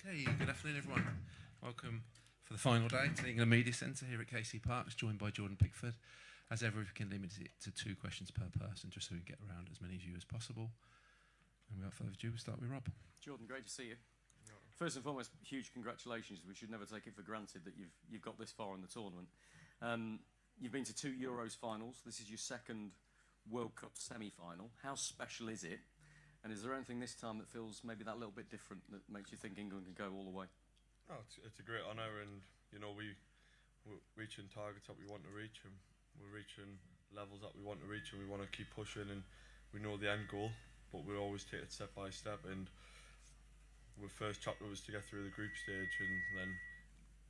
Hey, good afternoon, everyone. Welcome for the final day to the England Media Centre here at KC Parks, joined by Jordan Pickford. As ever, we can limit it to 2 questions per person, just so we can get around as many of you as possible. And without further ado, we'll start with Rob. Jordan, great to see you. First and foremost, huge congratulations. We should never take it for granted that you've got this far in the tournament. You've been to 2 Euros finals. This is your second World Cup semi-final. How special is it? And is there anything this time that feels maybe that little bit different that makes you think England can go all the way? Oh, it's a great honour, and we're reaching targets that we want to reach, and we're reaching levels that we want to reach, and we want to keep pushing, and we know the end goal, but we always take it step by step. And the first chapter was to get through the group stage, and then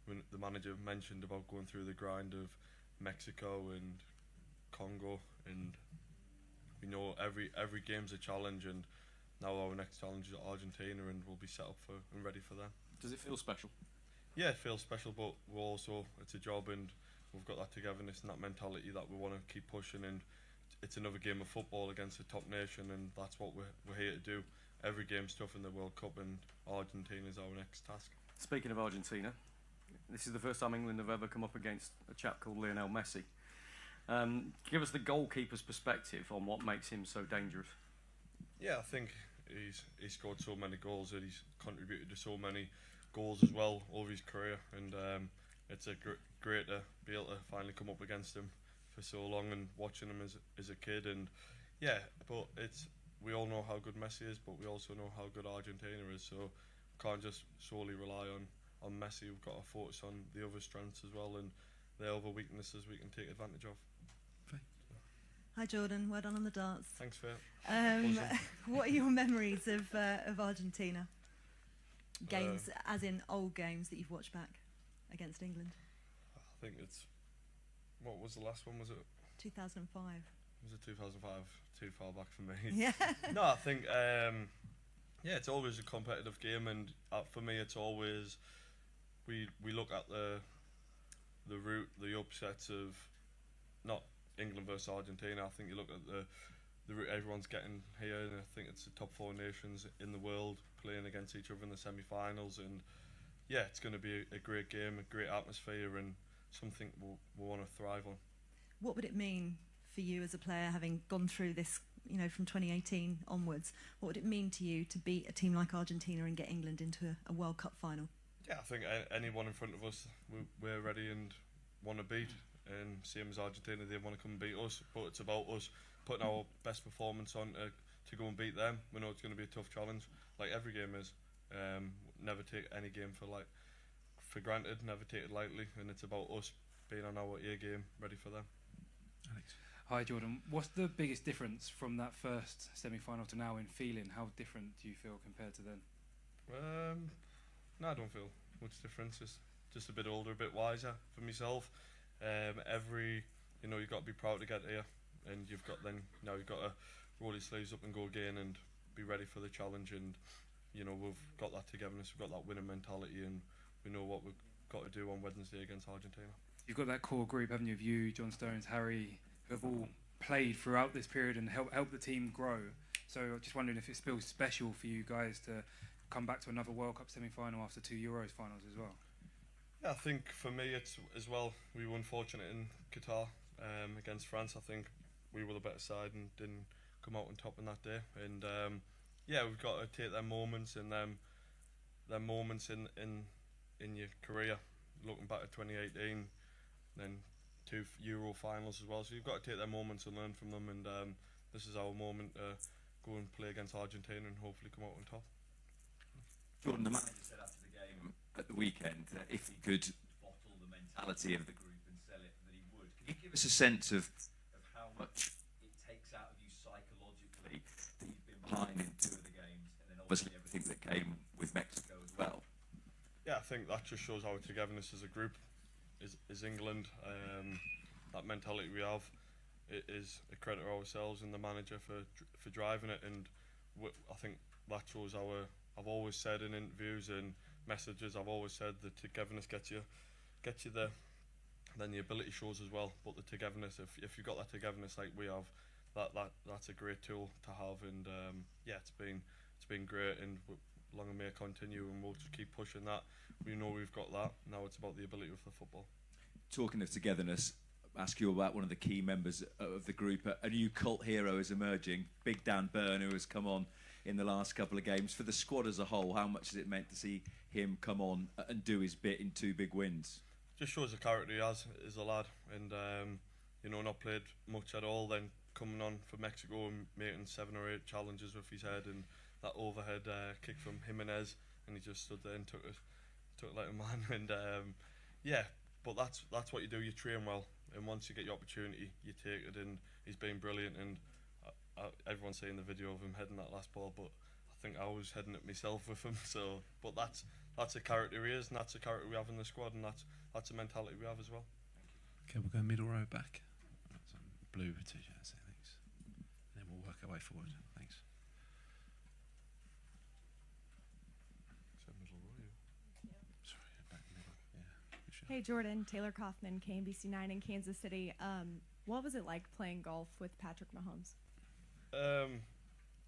when the manager mentioned about going through the grind of Mexico and Congo, and we know every game's a challenge, and now our next challenge is Argentina, and we'll be set up for and ready for them. Does it feel special? Yeah, it feels special, but we're also, it's a job, and we've got that togetherness and that mentality that we want to keep pushing, and it's another game of football against a top nation, and that's what we're here to do. Every game's tough in the World Cup, and Argentina is our next task. Speaking of Argentina, this is the first time England have ever come up against a chap called Lionel Messi. Give us the goalkeeper's perspective on what makes him so dangerous. Yeah, I think he's scored so many goals, and he's contributed to so many goals as well over his career, and it's a great to be able to finally come up against him for so long, and watching him as a kid. And yeah, but we all know how good Messi is, but we also know how good Argentina is, so can't just solely rely on Messi. We've got to focus on the other strengths as well, and the other weaknesses we can take advantage of. Hi Jordan, well done on the darts. Thanks, Phil. What are your memories of Argentina? Games, as in old games that you've watched back against England? I think it's, what was the last one, was it? 2005. Was it 2005? Too far back for me. Yeah. No, I think, yeah, it's always a competitive game, and for me it's always, we look at the route, the upsets of, not England versus Argentina. I think you look at the route everyone's getting here, and I think it's the top 4 nations in the world playing against each other in the semi-finals, and yeah, it's going to be a great game, a great atmosphere, and something we'll want to thrive on. What would it mean for you as a player, having gone through this, from 2018 onwards? What would it mean to you to beat a team like Argentina and get England into a World Cup final? Yeah, I think anyone in front of us, we're ready and want to beat. And same as Argentina, they want to come and beat us, but it's about us putting our best performance on to go and beat them. We know it's going to be a tough challenge, like every game is. Never take any game for granted, never take it lightly, and it's about us being on our A game, ready for them. Alex. Hi Jordan, what's the biggest difference from that first semi-final to now in feeling? How different do you feel compared to then? No, I don't feel much difference. It's just a bit older, a bit wiser for myself. You've got to be proud to get here, and you've got to roll your sleeves up and go again and be ready for the challenge. And we've got that togetherness, we've got that winning mentality, and we know what we've got to do on Wednesday against Argentina. You've got that core group, haven't you, of you, John Stones, Harry, who have all played throughout this period and help the team grow. So I'm just wondering if it feels special for you guys to come back to another World Cup semi-final after 2 Euros finals as well. Yeah, I think for me it's as well, we were unfortunate in Qatar against France. I think we were the better side and didn't come out on top on that day. And yeah, we've got to take them moments and them moments in your career, looking back at 2018, then 2 Euro finals as well. So you've got to take them moments and learn from them. And this is our moment to go and play against Argentina and hopefully come out on top. Jordan, the manager said after the game at the weekend that if he could bottle the mentality of the group and sell it, that he would. Can you give us a sense of how much it takes out of you psychologically that you've been behind in 2 of the games, and then obviously everything that came with Mexico as well? Yeah, I think that just shows our togetherness as a group. Is England, that mentality we have, it is a credit to ourselves and the manager for driving it, and I think that shows I've always said in interviews and messages, I've always said the togetherness gets you there, then the ability shows as well. But the togetherness, if you've got that togetherness like we have, that's a great tool to have. And yeah, it's been great, and long and may it continue, and we'll just keep pushing that. We know we've got that. Now it's about the ability of the football. Talking of togetherness, ask you about one of the key members of the group. A new cult hero is emerging, Big Dan Burn, who has come on in the last couple of games. For the squad as a whole, how much has it meant to see him come on and do his bit in 2 big wins? Just shows the character he has as a lad, and you know, not played much at all, then coming on for Mexico and making 7 or 8 challenges with his head, and that overhead kick from Jimenez, and he just stood there and took it like a man. And yeah, but that's what you do. You train well, and once you get your opportunity, you take it. And he's been brilliant. And everyone's seeing the video of him heading that last ball, but I think I was heading it myself with him. So, but that's the character he is, and that's the character we have in the squad, and that's the mentality we have as well. Okay, we'll go middle row back. Blue t-shirts, thanks. And then we'll work our way forward. Thanks. Sorry, back middle. Yeah. Sure. Hey Jordan, Taylor Kaufman, KMBC9 in Kansas City. What was it like playing golf with Patrick Mahomes?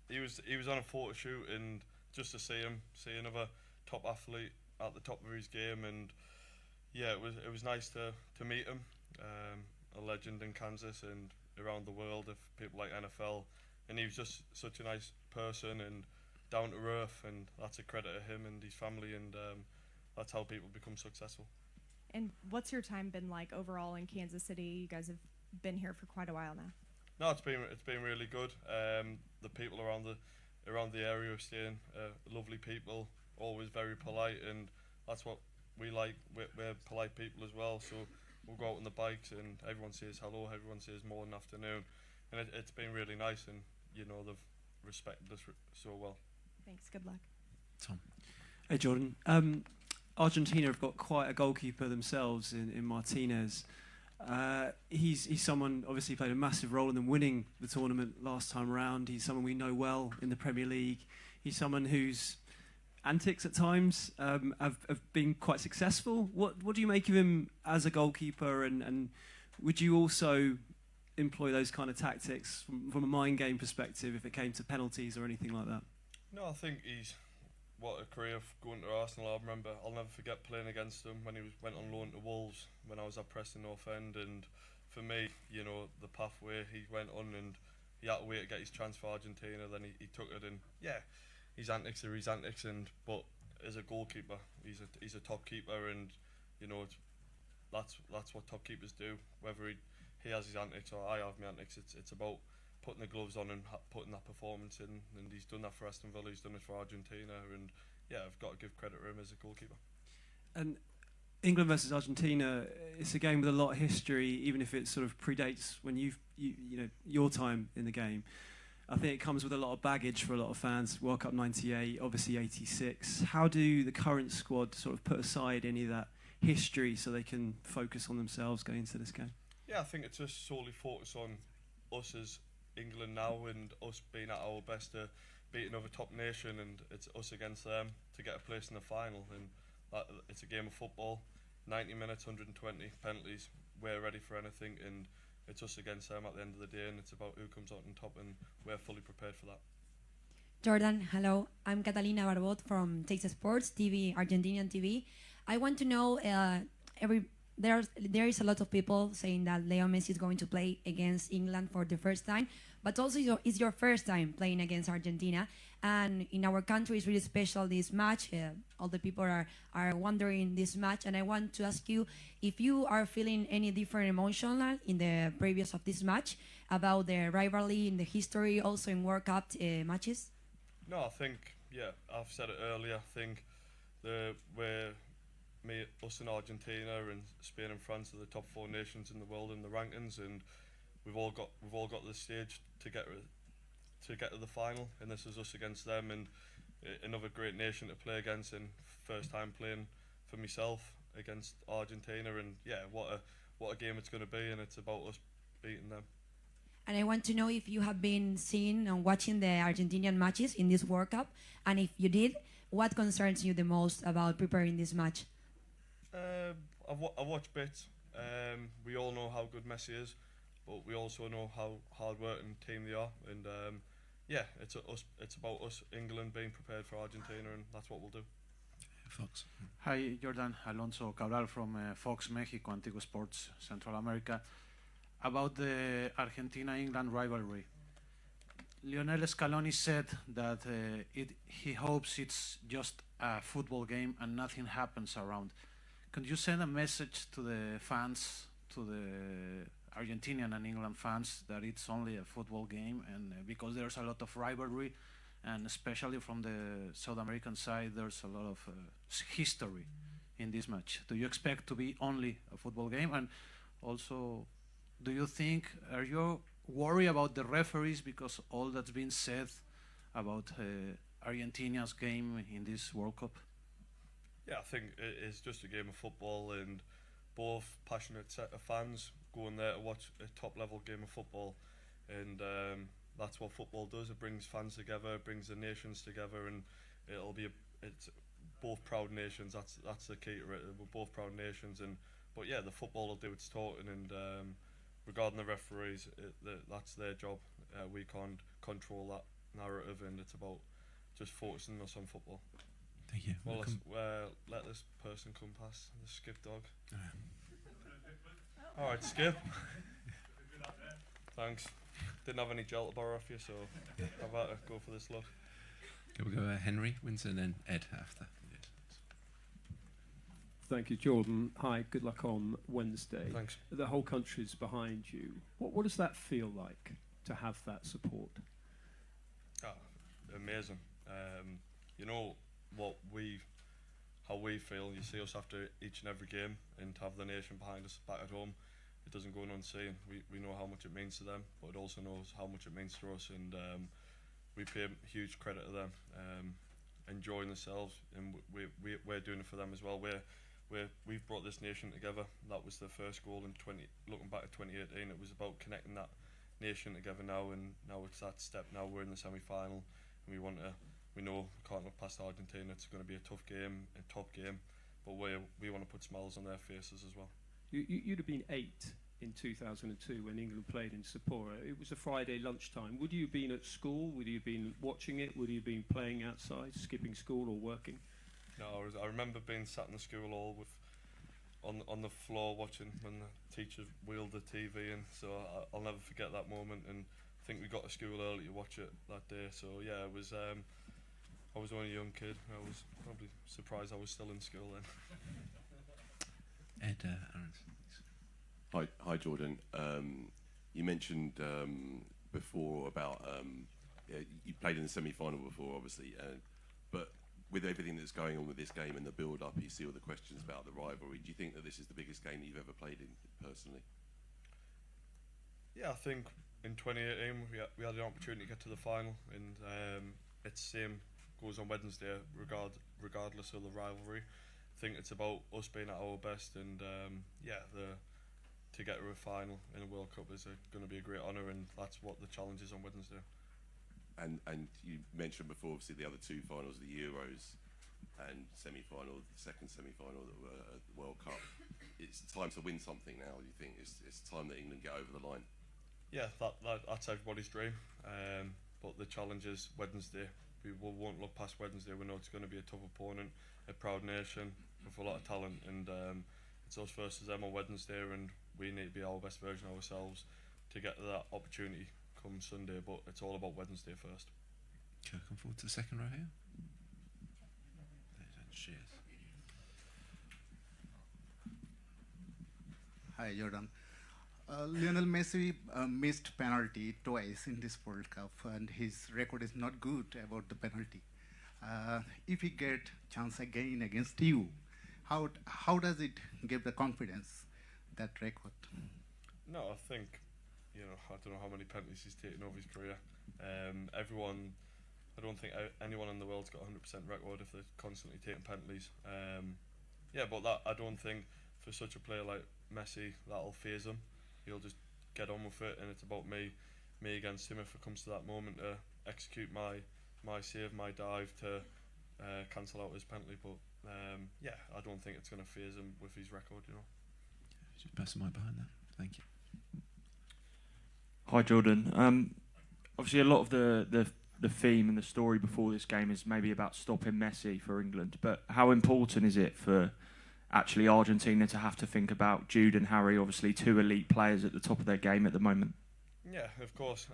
He was on a photo shoot, and just to see another top athlete at the top of his game, and yeah, it was nice to meet him. A legend in Kansas and around the world of people like NFL, and he was just such a nice person and down to earth, and that's a credit to him and his family, and that's how people become successful. And what's your time been like overall in Kansas City? You guys have been here for quite a while now. No, it's been really good. The people around the area are staying lovely people, always very polite, and that's what we like. We're polite people as well, so we'll go out on the bikes and everyone says hello, everyone says morning, afternoon, and it's been really nice, and you know, they've respected us so well. Thanks, good luck. Tom. Hey Jordan, Argentina have got quite a goalkeeper themselves in Martinez. He's someone obviously played a massive role in them winning the tournament last time around. He's someone we know well in the Premier League. He's someone whose antics at times have been quite successful. What do you make of him as a goalkeeper, and would you also employ those kind of tactics from a mind game perspective if it came to penalties or anything like that? No, I think he's what a career going to Arsenal. I'll never forget playing against him when he went on loan to Wolves when I was at Preston North End, and for me, you know, the pathway he went on, and he had to wait to get his transfer to Argentina, then he took it, and yeah, his antics are his antics, but as a goalkeeper, he's a top keeper, and you know, that's what top keepers do. Whether he has his antics or I have my antics, it's about putting the gloves on and putting that performance in, and he's done that for Aston Villa, he's done it for Argentina, and yeah, I've got to give credit to him as a goalkeeper. And England versus Argentina, it's a game with a lot of history, even if it sort of predates when you know your time in the game. I think it comes with a lot of baggage for a lot of fans. World Cup '98, obviously '86. How do the current squad sort of put aside any of that history so they can focus on themselves going into this game? Yeah, I think it's just solely focus on us as England now, and us being at our best to beat another top nation, and it's us against them to get a place in the final. And it's a game of football, 90 minutes, 120 penalties. We're ready for anything, and it's us against them at the end of the day, and it's about who comes out on top, and we're fully prepared for that. Jordan, hello. I'm Catalina Barbot from Texas Sports TV, Argentinian TV. I want to know, there is a lot of people saying that Leo Messi is going to play against England for the first time, but also it's your first time playing against Argentina. And in our country, it's really special, this match. All the people are wondering this match, and I want to ask you if you are feeling any different emotional in the previous of this match about the rivalry in the history, also in World Cup matches. No, I think, yeah, I've said it earlier. I think us and Argentina and Spain and France are the top 4 nations in the world in the rankings, and we've all got the stage to get to the final, and this is us against them, and another great nation to play against, and first time playing for myself against Argentina, and yeah, what a game it's going to be, and it's about us beating them. And I want to know if you have been seeing and watching the Argentinian matches in this World Cup, and if you did, what concerns you the most about preparing this match? I've watched bits. We all know how good Messi is, but we also know how hard-working team they are, and yeah, it's about us, England, being prepared for Argentina, and that's what we'll do. Fox. Hi, Jordan. Alonso Cabral from Fox Mexico, Antigua Sports, Central America. About the Argentina-England rivalry. Lionel Scaloni said that he hopes it's just a football game and nothing happens around. Could you send a message to the fans, to the Argentinian and England fans, that it's only a football game, and because there's a lot of rivalry, and especially from the South American side, there's a lot of history in this match. Do you expect to be only a football game? And also, are you worried about the referees, because all that's been said about Argentina's game in this World Cup? Yeah, I think it is just a game of football, and both passionate set of fans going there to watch a top-level game of football, and that's what football does. It brings fans together, it brings the nations together, and it's both proud nations. That's the key to it. We're both proud nations, but yeah, the football will do its talking, and regarding the referees, that's their job. We can't control that narrative, and it's about just focusing us on football. Thank you. Well, let this person come past, the Skip dog. Alright, Skip. Thanks. Didn't have any gel to borrow off you, so I've had to go for this look. Okay, we'll go Henry, Windsor, and then Ed after. Thank you, Jordan. Hi, good luck on Wednesday. Thanks. The whole country's behind you. What does that feel like to have that support? Amazing. You know how we feel. You see us after each and every game, and to have the nation behind us back at home, it doesn't go unseen. We know how much it means to them, but it also knows how much it means to us, and we pay huge credit to them, enjoying themselves, and we're doing it for them as well. We've brought this nation together. That was the first goal in looking back at 2018. It was about connecting that nation together now, and now it's that step. Now we're in the semi-final, and we know we can't look past Argentina. It's going to be a top game, but we want to put smiles on their faces as well. You'd have been 8 in 2002 when England played in Sapporo. It was a Friday lunchtime. Would you have been at school? Would you have been watching it? Would you have been playing outside, skipping school or working? No, I remember being sat in the school hall on the floor watching when the teacher wheeled the TV in. So I'll never forget that moment. And I think we got to school early to watch it that day. So yeah, it was. I was only a young kid. I was probably surprised I was still in school then. Ed Aarons. Hi, Jordan. You mentioned before about you played in the semi-final before, obviously, but with everything that's going on with this game and the build-up, you see all the questions about the rivalry. Do you think that this is the biggest game that you've ever played in, personally? Yeah, I think in 2018 we had the opportunity to get to the final, and it's the same goes on Wednesday, regardless of the rivalry. I think it's about us being at our best, and to get to a final in a World Cup is going to be a great honour, and that's what the challenge is on Wednesday. And you mentioned before, obviously, the other two finals, the Euros and semi-final, the second semi-final that were at the World Cup. It's time to win something now. Do you think it's time that England get over the line? Yeah, that's everybody's dream. But the challenge is Wednesday. We won't look past Wednesday. We know it's going to be a tough opponent, a proud nation with a lot of talent, and it's us versus them on Wednesday, and we need to be our best version of ourselves to get to that opportunity come Sunday. But it's all about Wednesday first. Okay, come forward to the second row here. Cheers. Hi, Jordan. Lionel Messi missed penalty twice in this World Cup, and his record is not good about the penalty. If he get chance again against you, how does it give the confidence, that record? No, I think, I don't know how many penalties he's taken over his career. I don't think anyone in the world's got a 100% record if they're constantly taking penalties. But that, I don't think for such a player like Messi that'll faze him. He'll just get on with it, and it's about me against him if it comes to that moment to execute my save, my dive to cancel out his penalty. But I don't think it's going to faze him with his record. Just pass the mic behind that. Thank you. Hi, Jordan. Obviously, a lot of the the theme and the story before this game is maybe about stopping Messi for England, but how important is it for actually Argentina to have to think about Jude and Harry, obviously two elite players at the top of their game at the moment? Yeah, of course.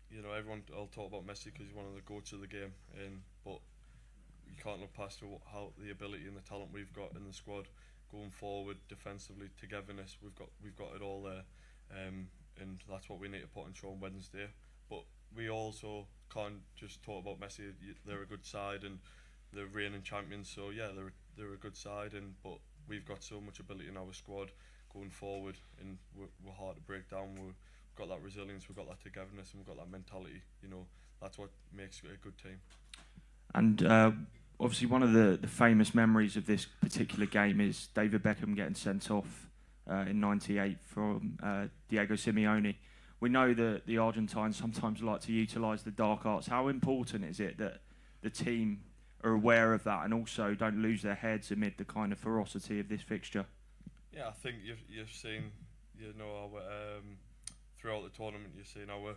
You know, everyone will talk about Messi because he's one of the goats of the game, but you can't look past how the ability and the talent we've got in the squad going forward, defensively, togetherness. We've got it all there, and that's what we need to put on show on Wednesday. But we also can't just talk about Messi. They're a good side and they're reigning champions. So yeah, they're a good side, but we've got so much ability in our squad going forward, and we're hard to break down. We've got that resilience, we've got that togetherness, and we've got that mentality. You know, that's what makes it a good team. And obviously, one of the famous memories of this particular game is David Beckham getting sent off in '98 from Diego Simeone. We know that the Argentines sometimes like to utilise the dark arts. How important is it that the team are aware of that and also don't lose their heads amid the kind of ferocity of this fixture? Yeah, I think you've seen, you know, our throughout the tournament, you've seen our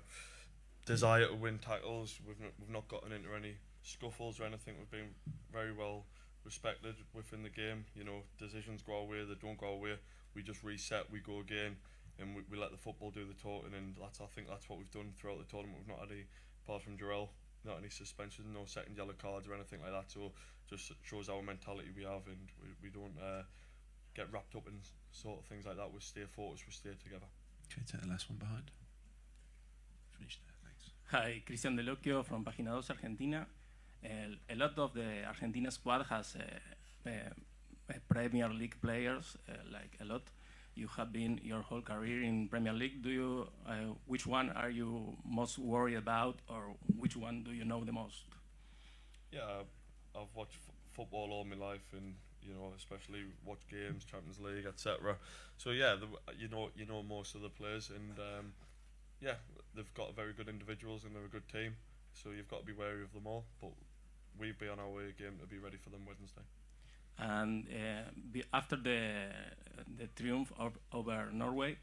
desire to win tackles. We've not gotten into any scuffles or anything. We've been very well respected within the game. You know, decisions go our way, they don't go our way. We just reset, we go again, and we let the football do the talking. And I think that's what we've done throughout the tournament. We've not had any, apart from Jarrell, not any suspensions, no second yellow cards or anything like that. So just shows our mentality we have, and we don't get wrapped up in sort of things like that. We stay focused, we stay together. Okay, take the last one behind. Finish there, thanks. Hi, Cristian Delocchio from Página 2 Argentina. A lot of the Argentina squad has Premier League players, like a lot. You have been your whole career in Premier League. Do you? Which one are you most worried about, or which one do you know the most? Yeah, I've watched football all my life, and you know, especially watch games, Champions League, etc. So yeah, you know most of the players, and yeah, they've got very good individuals and they're a good team. So you've got to be wary of them all. But we'll be on our way game to be ready for them Wednesday. And after the triumph over Norway,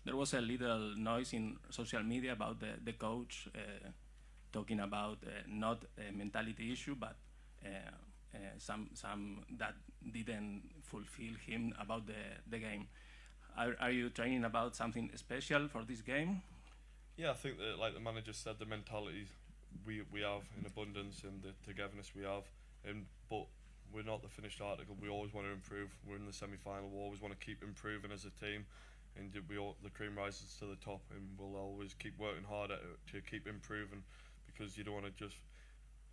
there was a little noise in social media about the coach talking about not a mentality issue, but some that didn't fulfill him about the game. Are you training about something special for this game? Yeah, I think that, like the manager said, the mentality we have in abundance and the togetherness we have, but we're not the finished article. We always want to improve. We're in the semi-final. We always want to keep improving as a team, and the cream rises to the top, and we'll always keep working harder to keep improving, because you don't want to just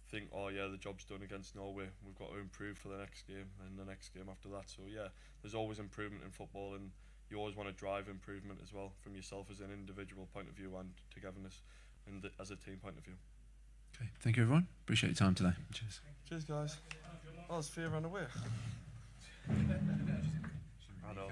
think, oh yeah, the job's done against Norway. We've got to improve for the next game and the next game after that. So yeah, there's always improvement in football, and you always want to drive improvement as well from yourself as an individual point of view and togetherness and as a team point of view. Okay, thank you everyone. Appreciate your time today. Cheers. Cheers guys. Oh, it's fear run away. I know.